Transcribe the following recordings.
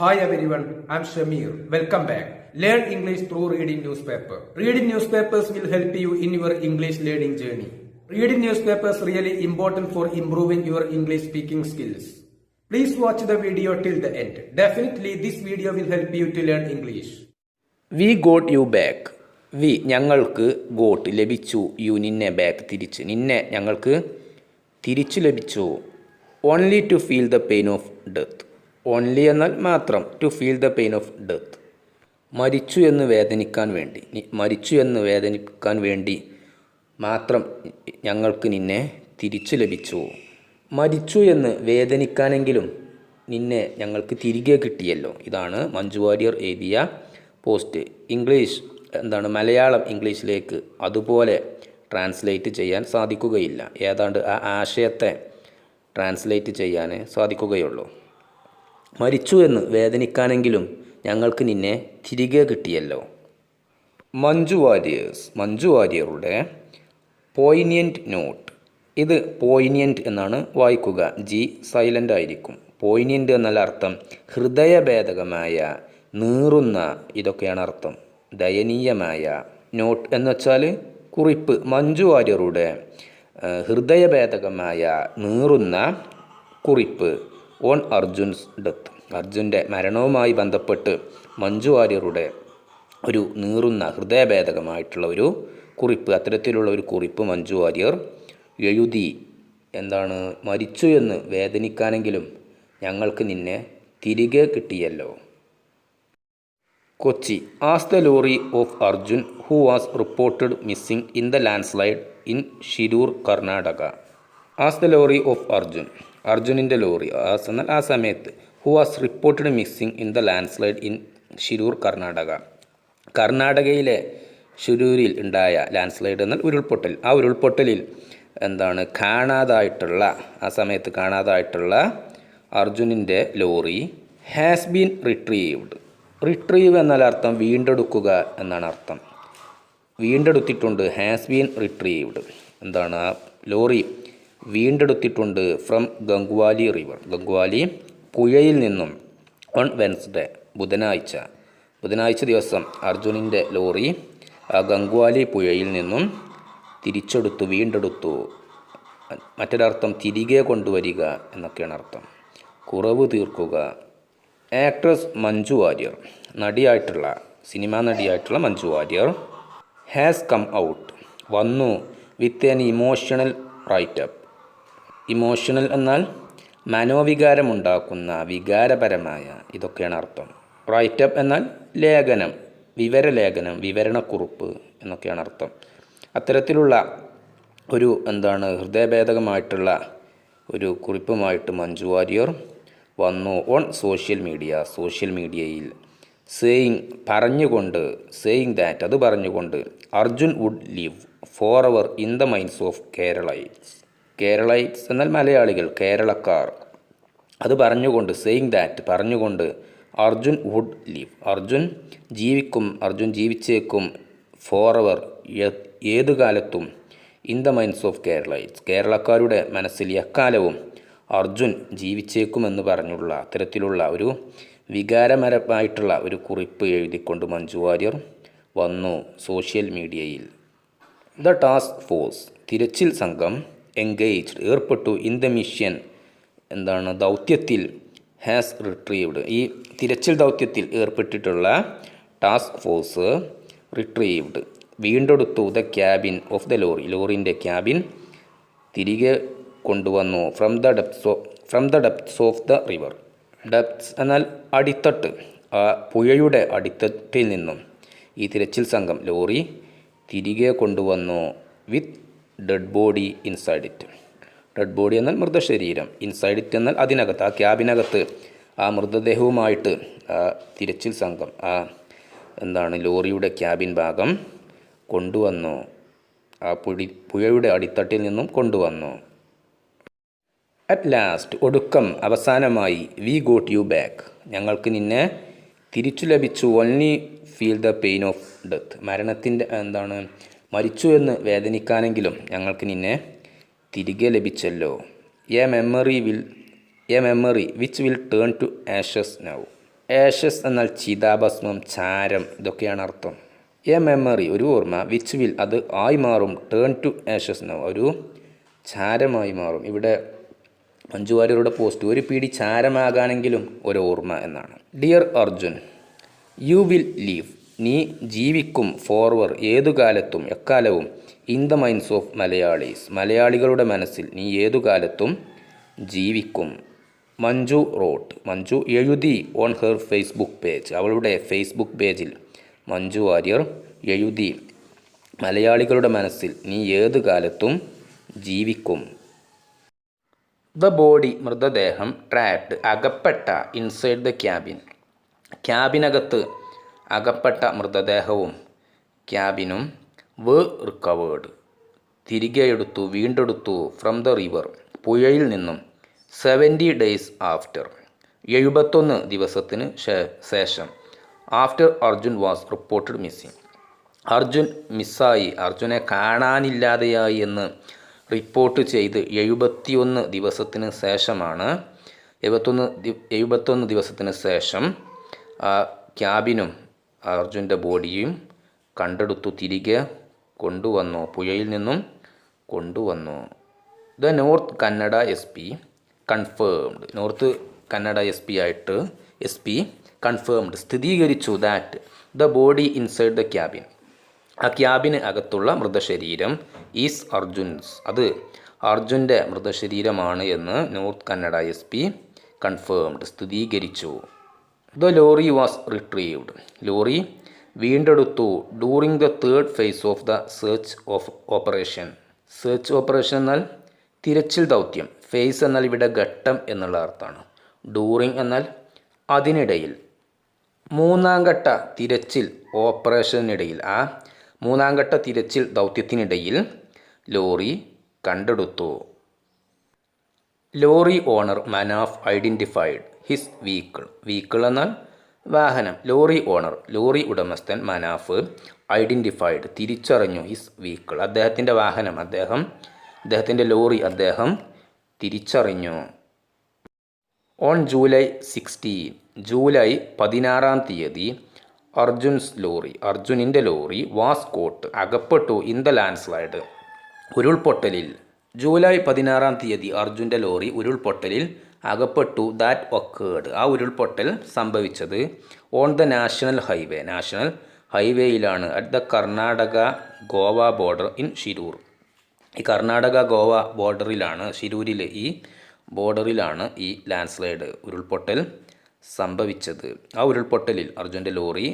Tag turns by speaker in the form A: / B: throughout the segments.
A: Hi everyone, I'm Shamir. Welcome back. Learn English through reading newspaper. Reading newspapers will help you in your English learning journey. Reading newspapers really important for improving your English speaking skills. Please watch the video till the end. Definitely this video will help you to learn English.
B: We got you back. We ഞങ്ങൾക്ക് got ലഭിച്ചു. You നിന്നെ back തിരിച്ച്. നിന്നെ ഞങ്ങൾക്ക് തിരിച്ചു ലഭിച്ചു. Only to feel the pain of death. Only എന്നാൽ മാത്രം. To feel the pain of death. മരിച്ചു എന്ന് വേദനിക്കാൻ വേണ്ടി മാത്രം ഞങ്ങൾക്ക് നിന്നെ തിരിച്ചു ലഭിച്ചു. മരിച്ചു എന്ന് വേദനിക്കാനെങ്കിലും നിന്നെ ഞങ്ങൾക്ക് തിരികെ കിട്ടിയല്ലോ. ഇതാണ് മഞ്ജു വാര്യർ എഴുതിയ പോസ്റ്റ്. ഇംഗ്ലീഷ് മലയാളം ഇംഗ്ലീഷിലേക്ക് അതുപോലെ ട്രാൻസ്ലേറ്റ് ചെയ്യാൻ സാധിക്കുകയില്ല. ഏതാണ്ട് ആ ആശയത്തെ ട്രാൻസ്ലേറ്റ് ചെയ്യാൻ സാധിക്കുകയുള്ളൂ. മരിച്ചു എന്ന് വേദനിക്കാനെങ്കിലും ഞങ്ങൾക്ക് നിന്നെ തിരികെ കിട്ടിയല്ലോ. മഞ്ജു വാര്യറുടെ പോയിനിയൻറ്റ് നോട്ട്. ഇത് പോയിനിയൻറ്റ് എന്നാണ് വായിക്കുക. ജി സൈലൻ്റ് ആയിരിക്കും. പോയിനിയൻറ്റ് എന്നാൽ അർത്ഥം ഹൃദയഭേദകമായ, നീറുന്ന, ഇതൊക്കെയാണ് അർത്ഥം. ദയനീയമായ. നോട്ട് എന്ന് വെച്ചാൽ കുറിപ്പ്. മഞ്ജു വാര്യറുടെ ഹൃദയഭേദകമായ, നീറുന്ന കുറിപ്പ് ഓൺ അർജുൻസ് ഡെത്ത്. അർജുൻ്റെ മരണവുമായി ബന്ധപ്പെട്ട് മഞ്ജു വാര്യറുടെ ഒരു നീറുന്ന ഹൃദയഭേദകമായിട്ടുള്ള ഒരു കുറിപ്പ്, അത്തരത്തിലുള്ള ഒരു കുറിപ്പ് മഞ്ജു വാര്യർ എഴുതി. മരിച്ചു എന്ന് വേദനിക്കാനെങ്കിലും ഞങ്ങൾക്ക് നിന്നെ തിരികെ കിട്ടിയല്ലോ. Kochi. As the lorry of Arjun who was reported missing in the landslide in Shirur, Karnataka. As the lorry of Arjun. അർജുനിൻ്റെ ലോറി. എന്നാൽ ആ സമയത്ത്. Who was reported missing in the landslide in Shirur, Karnataka. കർണാടകയിലെ ഷിരൂരിൽ ഉണ്ടായ ലാൻഡ്സ്ലൈഡ് എന്നാൽ ഉരുൾപൊട്ടൽ. ആ ഉരുൾപൊട്ടലിൽ ആ സമയത്ത് കാണാതായിട്ടുള്ള അർജുനിൻ്റെ lorry has been retrieved. Retrieve എന്നാൽ അർത്ഥം വീണ്ടെടുക്കുക എന്നാണ് അർത്ഥം. വീണ്ടെടുത്തിട്ടുണ്ട്. Has been retrieved. ആ ലോറി വീണ്ടെടുത്തിട്ടുണ്ട്. From Gangavali river. ഗംഗ്വാലി പുഴയിൽ നിന്നും. ഓൺ വെൻസ്ഡേ, ബുധനാഴ്ച ദിവസം അർജുനിൻ്റെ ലോറി ഗംഗ്വാലി പുഴയിൽ നിന്നും വീണ്ടെടുത്തു. മറ്റൊരർത്ഥം തിരികെ കൊണ്ടുവരിക എന്നൊക്കെയാണ് അർത്ഥം. കുറവ് തീർക്കുക. ആക്ട്രസ് മഞ്ജു വാര്യർ. സിനിമാ നടിയായിട്ടുള്ള Manju Warrier has come out. വന്നു. With an emotional writeup. Emotional എന്നാൽ മനോവികാരമുണ്ടാക്കുന്ന, വികാരപരമായ, ഇതൊക്കെയാണ് അർത്ഥം. റൈറ്റപ്പ് എന്നാൽ ലേഖനം, വിവരണക്കുറിപ്പ് എന്നൊക്കെയാണ് അർത്ഥം. അത്തരത്തിലുള്ള ഒരു ഹൃദയഭേദകമായിട്ടുള്ള ഒരു കുറിപ്പുമായിട്ട് മഞ്ജു വാര്യർ വന്നു. ഓൺ സോഷ്യൽ മീഡിയയിൽ സേയിങ് ദാറ്റ്, അത് പറഞ്ഞുകൊണ്ട് Arjun would live for ever in the minds of Keralites എന്നാൽ മലയാളികൾ, കേരളക്കാർ. അത് പറഞ്ഞുകൊണ്ട്, സേയിങ് ദാറ്റ് പറഞ്ഞുകൊണ്ട് അർജുൻ വുഡ് ലിവ്, അർജുൻ ജീവിച്ചേക്കും, ഫോർ എവർ ഏതു കാലത്തും, ഇൻ ദ മൈൻഡ്സ് ഓഫ് കേരളക്കാരുടെ മനസ്സിൽ എക്കാലവും അർജുൻ ജീവിച്ചേക്കുമെന്ന് പറഞ്ഞുള്ള അത്തരത്തിലുള്ള ഒരു വികാരപരമായിട്ടുള്ള ഒരു കുറിപ്പ് എഴുതിക്കൊണ്ട് മഞ്ജു വാര്യർ വന്നു സോഷ്യൽ മീഡിയയിൽ. The task force. തിരച്ചിൽ സംഘം എൻഗേജ്ഡ് ഏർപ്പെട്ടു. ഇൻ ദ മിഷൻ ദൗത്യത്തിൽ. Has retrieved. ഈ തിരച്ചിൽ ദൗത്യത്തിൽ ഏർപ്പെട്ടിട്ടുള്ള ടാസ്ക് ഫോഴ്സ് റിട്രീവ്ഡ് വീണ്ടെടുത്തു. ദ ക്യാബിൻ ഓഫ് ദ ലോറിൻ്റെ ക്യാബിൻ തിരികെ കൊണ്ടുവന്നു. From the depths of the river. Depths എന്നാൽ അടിത്തട്ട്. ആ പുഴയുടെ അടിത്തട്ടിൽ നിന്നും ഈ തിരച്ചിൽ സംഘം ലോറി തിരികെ കൊണ്ടുവന്നു. With dead body inside it. Dead body എന്നാൽ മൃതശരീരം. ഇൻസൈഡ് ഇറ്റ് എന്നാൽ അതിനകത്ത്, ആ ക്യാബിനകത്ത് ആ മൃതദേഹവുമായിട്ട് തിരച്ചിൽ സംഘം ലോറിയുടെ ക്യാബിൻ ഭാഗം കൊണ്ടുവന്നു. ആ പുഴയുടെ അടിത്തട്ടിൽ നിന്നും കൊണ്ടുവന്നു. അറ്റ് ലാസ്റ്റ്, ഒടുക്കം, അവസാനമായി. We got you back. ഞങ്ങൾക്ക് നിന്നെ തിരിച്ചു ലഭിച്ചു. Only feel the pain of death. മരണത്തിൻ്റെ മരിച്ചു എന്ന് വേദനിക്കാനെങ്കിലും ഞങ്ങൾക്ക് നിന്നെ തിരികെ ലഭിച്ചല്ലോ. A memory which will turn to ashes now. Ashes എന്നാൽ ചിതാഭസ്മം, ചാരം, ഇതൊക്കെയാണ് അർത്ഥം. എ മെമ്മറി ഒരു ഓർമ്മ, വിച്ച് വിൽ അത് ആയി മാറും, ടേൺ ടു ആഷസ് നോ ഒരു ചാരമായി മാറും. ഇവിടെ മഞ്ജു വാര്യരുടെ പോസ്റ്റ് ഒരു പിടി ചാരമാകാനെങ്കിലും ഒരു ഓർമ്മ എന്നാണ്. Dear Arjun, you will live നീ ജീവിക്കും, ഫോർവർ ഏതുകാലത്തും എക്കാലവും, in the minds of Malayalees മലയാളികളുടെ മനസ്സിൽ നീ ഏതുകാലത്തും ജീവിക്കും. മഞ്ജു റോട്ട് മഞ്ജു എഴുതി ഓൺ ഹെർ ഫേസ്ബുക്ക് പേജ് അവളുടെ ഫേസ്ബുക്ക് പേജിൽ മഞ്ജു വാര്യർ എഴുതി മലയാളികളുടെ മനസ്സിൽ നീ ഏതുകാലത്തും ജീവിക്കും. ദ ബോഡി മൃതദേഹം, ട്രാപ്ഡ് അകപ്പെട്ട, ഇൻസൈഡ് ദ ക്യാബിൻ ക്യാബിനകത്ത് അകപ്പെട്ട മൃതദേഹവും ക്യാബിനും, റിക്കവേർഡ് തിരികെ എടുത്തു, വീണ്ടെടുത്തു, ഫ്രം ദ റിവർ പുഴയിൽ നിന്നും, 70 days ആഫ്റ്റർ 71 ദിവസത്തിന് ശേഷം, after Arjun was reported missing Arjun മിസ്സായി, അർജുനെ കാണാനില്ലാതെയായി എന്ന് റിപ്പോർട്ട് ചെയ്ത് 71 ദിവസത്തിന് ശേഷമാണ് 71 ദിവസത്തിന് ശേഷം ക്യാബിനും അർജുൻ്റെ ബോഡിയും കണ്ടെടുത്തു, തിരികെ കൊണ്ടുവന്നു, പുഴയിൽ നിന്നും കൊണ്ടുവന്നു. The north Kannada SP confirmed north Kannada SP confirmed സ്ഥിരീകരിച്ചു, that the body inside the cabin ആ ക്യാബിന് അകത്തുള്ള മൃതശരീരം, ഈസ് അർജുൻസ് അത് അർജുൻ്റെ മൃതശരീരമാണ് എന്ന് നോർത്ത് കന്നഡ SP കൺഫേംഡ് സ്ഥിരീകരിച്ചു. The lorry was retrieved lorry വീണ്ടെടുത്തു, during the third phase of the search operation എന്നാൽ തിരച്ചിൽ ദൗത്യം, ഫേസ് എന്നാൽ ഇവിടെ ഘട്ടം എന്നുള്ള അർത്ഥമാണ്, ഡൂറിങ് എന്നാൽ അതിനിടയിൽ, മൂന്നാം ഘട്ട തിരച്ചിൽ ഓപ്പറേഷനിടയിൽ ആ മൂന്നാം ഘട്ട തിരച്ചിൽ ദൗത്യത്തിനിടയിൽ ലോറി കണ്ടെടുത്തു. Lorry owner Manaf identified his vehicle എന്നാൽ വാഹനം, ലോറി ഓണർ ലോറി ഉടമസ്ഥൻ മനാഫ് ഐഡൻറ്റിഫൈഡ് തിരിച്ചറിഞ്ഞു, ഹിസ് വീക്കിൾ അദ്ദേഹത്തിൻ്റെ വാഹനം, അദ്ദേഹത്തിൻ്റെ ലോറി അദ്ദേഹം തിരിച്ചറിഞ്ഞു. ഓൺ ജൂലൈ 16 ജൂലൈ 16 അർജുനിൻ്റെ ലോറി വാസ് കോട്ട് അകപ്പെട്ടു, ഇൻ ദ ലാൻഡ്സ്ലൈഡ് ഉരുൾപൊട്ടലിൽ. ജൂലൈ 16 അർജുൻ്റെ ലോറി ഉരുൾപൊട്ടലിൽ അകപ്പെട്ടു, ദാറ്റ് ഒക്കേർഡ് ആ ഉരുൾപൊട്ടൽ സംഭവിച്ചത്, ഓൺ ദ നാഷണൽ ഹൈവേയിലാണ്, at the Karnataka Goa border in Shirur ഈ കർണാടക ഗോവ ബോർഡറിലാണ്, ഷിരൂരിലെ ഈ ബോർഡറിലാണ് ഈ ലാൻഡ്സ്ലൈഡ് ഉരുൾപൊട്ടൽ സംഭവിച്ചത്. ആ ഉരുൾപൊട്ടലിൽ അർജുൻ്റെ ലോറി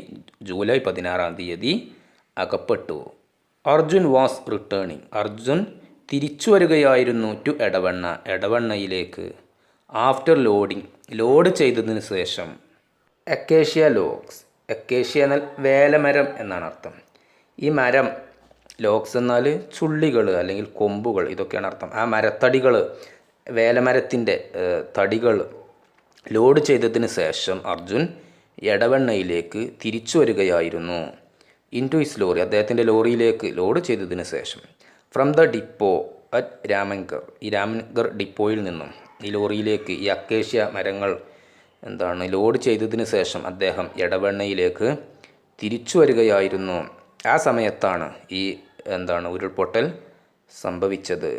B: ജൂലൈ 16 അകപ്പെട്ടു. അർജുൻ വാസ് റിട്ടേണിംഗ് അർജുൻ തിരിച്ചു വരികയായിരുന്നു, ടു എടവണ്ണയിലേക്ക്, ആഫ്റ്റർ ലോഡ് ചെയ്തതിന് ശേഷം. അക്കേഷ്യ എന്നാൽ വേലമരം എന്നാണ് അർത്ഥം. ഈ മരം, ലോക്സ് എന്നാൽ ചുള്ളികൾ അല്ലെങ്കിൽ കൊമ്പുകൾ, ഇതൊക്കെയാണ് അർത്ഥം. ആ മരത്തടികൾ, വേലമരത്തിൻ്റെ തടികൾ ലോഡ് ചെയ്തതിന് ശേഷം അർജുൻ എടവണ്ണയിലേക്ക് തിരിച്ചു വരികയായിരുന്നു. ഇൻടു ഹിസ് ലോറി അദ്ദേഹത്തിൻ്റെ ലോറിയിലേക്ക് ലോഡ് ചെയ്തതിന് ശേഷം. ഫ്രം ദ ഡിപ്പോ അറ്റ് രാമൻഗർ ഈ രാമൻഗർ ഡിപ്പോയിൽ നിന്നും ഈ ലോറിയിലേക്ക് ഈ അക്കേഷ്യ മരങ്ങൾ ലോഡ് ചെയ്തതിന് ശേഷം അദ്ദേഹം എടവണ്ണയിലേക്ക് തിരിച്ചു വരികയായിരുന്നു. ആ സമയത്താണ് ഈ ഉരുൾപൊട്ടൽ സംഭവിച്ചത്.